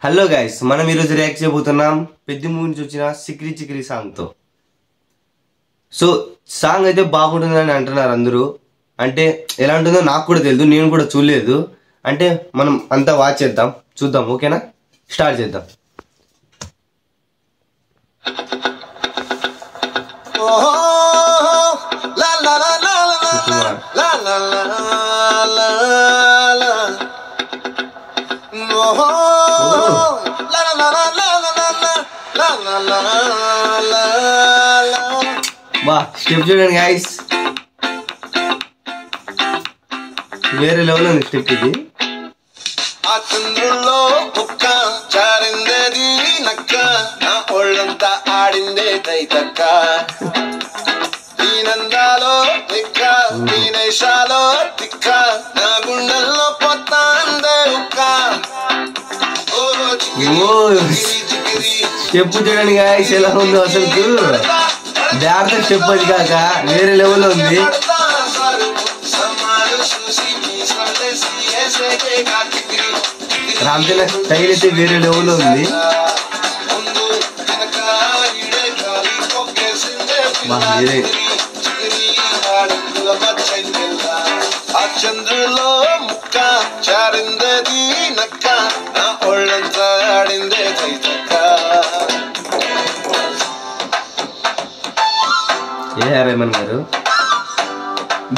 Hello guys, మనం ఈరోజు react చేయబోతున్నాం పెద్ద మూవీ నుంచి వచ్చిన చిక్రీ చిక్రీ సాంగ్ తో. సో సాంగ్ అయితే బాగుంటుందని అంటున్నారు అందరూ. అంటే ఎలా ఉంటుందో నాకు కూడా తెలియదు, నేను కూడా చూడలేదు. అంటే మనం అంతా వాచ్ చేద్దాం, చూద్దాం. ఓకేనా, స్టార్ట్ చేద్దాం. బా స్టెప్ చూడండి గైస్, వేరే లెవెల్ ఉంది స్టెప్ ఇది. ఆ చంద్రుల్లో కుక్క చారిందేది నక్క, నా ఒళ్ళంతా ఆడిందే దైతక్క. దీనందాలో నిక్క, దీనేశాలో తిక్క, నా గుండెల్లో పొత్తాందే ఉక్క. స్టెప్ చూడండి గైస్ ఎలా ఉందో అసలు. డాక్టర్ స్టెప్ అది కాక వేరే లెవెల్ ఉంది. రామ్చంద్ర స్టైల్ అయితే వేరే లెవెల్ ఉంది. ఆ చంద్రులో ముక్క చారిందేది నక్క, నా ఒళ్ళంతా ఆడిందే దైతక్క. ఏఆర్ రెహమాన్ గారు,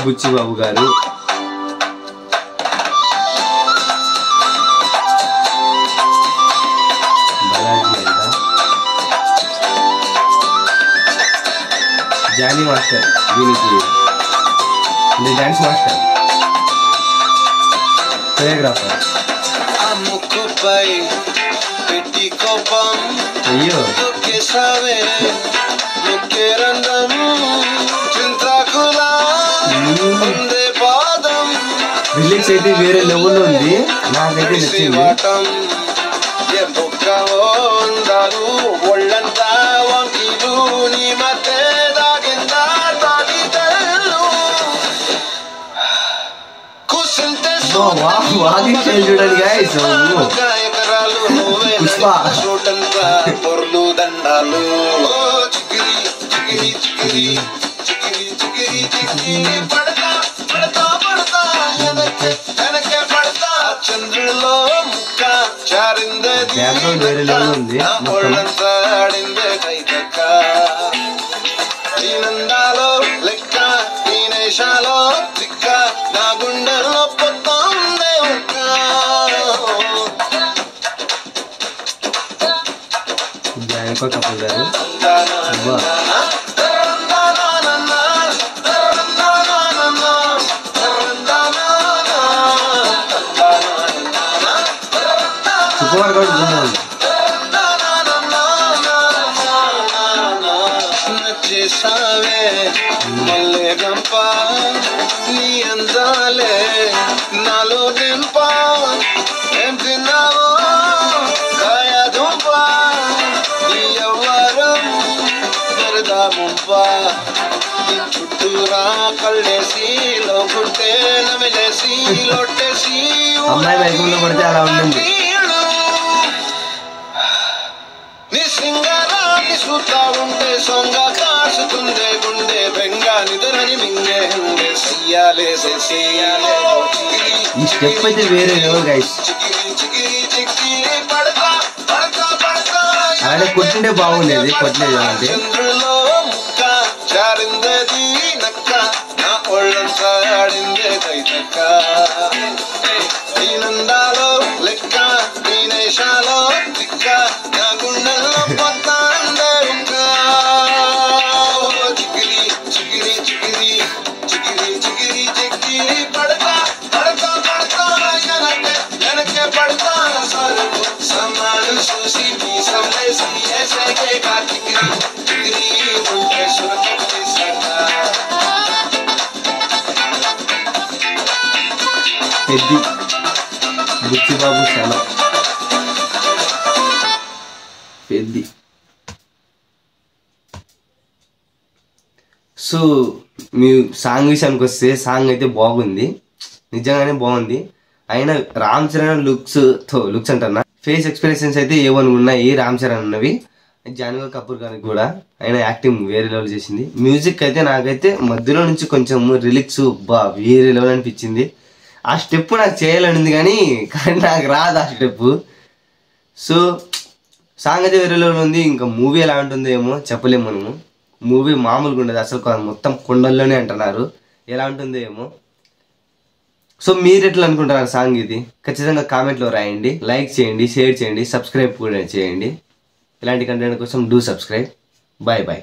బుచ్చిబాబు గారు, జానీ మాస్టర్, దీనికి డాన్స్ మాస్టర్, కొరియోగ్రాఫర్. ఆ ముక్కుపై పెట్టి కోపం అయ్యో కేసావే ముక్కే రంగం, చింతాకులా ఉందే పాదం. రిలీక్స్ అయితే వేరే లెవెల్ ఉంది, నాకైతే నచ్చింది. ఏ బొక్కవో ఉండాలు ఒళ్ళంతా వంకిలు, నీ మధ్య దాగిందా తాటి తెల్లు కూర్చుంటే చూడండి గైస్, ఎకరాలు పుష్ప చోటంతా పొర్లు దండాలు. చికిరి చికిరి చికిరి చికిరి చికిరి చికిరి పడతా పడతా పడతా వెనకే వెనకే పడతా. చంద్రులో ముక్క చారిందేది ఒళ్ళంతా ఆడిందే దైతక్క. దీనందాలో లెక్క, దీనేశాలో తిక్క, నా గుండెల్లో పొత్తాందే ఉక్క. కపుల్ గారు, సుకుమార్ గారు చేసావే మల్లె గంప, నీ అందాలే నాలో దింప. ఏం తిన్నావో కాయ దుంప, నీ ఎవ్వరం మరదా ముంప. నీ చుట్టూరా కళ్ళేసి లోకుంటే నమిలేసి లొట్టేసి అమ్మాయి వైపులో పడితే అలా ఉంటుంది. నీ సింగారాన్ని చూస్తా ఉంటే సొంగ కాసుతుందే గుండె, బెంగ నిద్రని మింగే హండే సియాలే సేయాలే. ఈ స్టెప్ అయితే వేరే లెవెల్ గైస్. పడతా పడతా పడతా ఆయన కొట్టింటే బాగుండేది, కొట్టలేదు అంటే. చంద్రులో ముక్క చారిందేది నక్క, నా ఒళ్ళంతా ఆడిందే దైతక్క. దీనందాలో లెక్క, దీనేశాలో తిక్క, నా గుండెల్లో పొత్తాందే ఉక్క. చికిరి చికిరి చికిరి చికిరి చికిరి చికిరి పడతా పడతా పడతా వెనకే వెనకే పడతా. సరుకు సమాలు చూసి మీసం లేసి ఏసేకే చికిరి చికిరి ఉంటే సురక్షిత పెద్ది బుచ్చిబాబు చాలా పెద్ది. సో మీ సాంగ్ విషయానికి వస్తే, సాంగ్ అయితే బాగుంది, నిజంగానే బాగుంది. అయినా రామ్ చరణ్ లుక్స్ అంటున్నా ఫేస్ ఎక్స్ప్రెషన్స్ అయితే ఏవని ఉన్నాయి, రామ్ చరణ్ ఉన్నవి, జాన్వీ కపూర్ గారికి కూడా ఆయన యాక్టింగ్ వేరే లెవెల్ చేసింది. మ్యూజిక్ అయితే నాకైతే మధ్యలో నుంచి కొంచెం రిలిక్స్ వేరే లెవెల్ అనిపించింది. ఆ స్టెప్ నాకు చేయాలని ఉంది కానీ నాకు రాదు ఆ స్టెప్. సో సాంగ్ అయితే వేరే లెవెల్ ఉంది. ఇంకా మూవీ ఎలా ఉంటుందో ఏమో చెప్పలేము మనము. మూవీ మామూలుగా ఉండదు అసలు, మొత్తం కొండల్లోనే అంటున్నారు, ఎలా ఉంటుందో ఏమో. సో మీరు ఎట్లా అనుకుంటున్నారు సాంగ్ ఇది? ఖచ్చితంగా కామెంట్లో రాయండి, లైక్ చేయండి, షేర్ చేయండి, సబ్స్క్రైబ్ కూడా చేయండి. ఇలాంటి కంటెంట్ కోసం డూ సబ్స్క్రైబ్. Bye bye.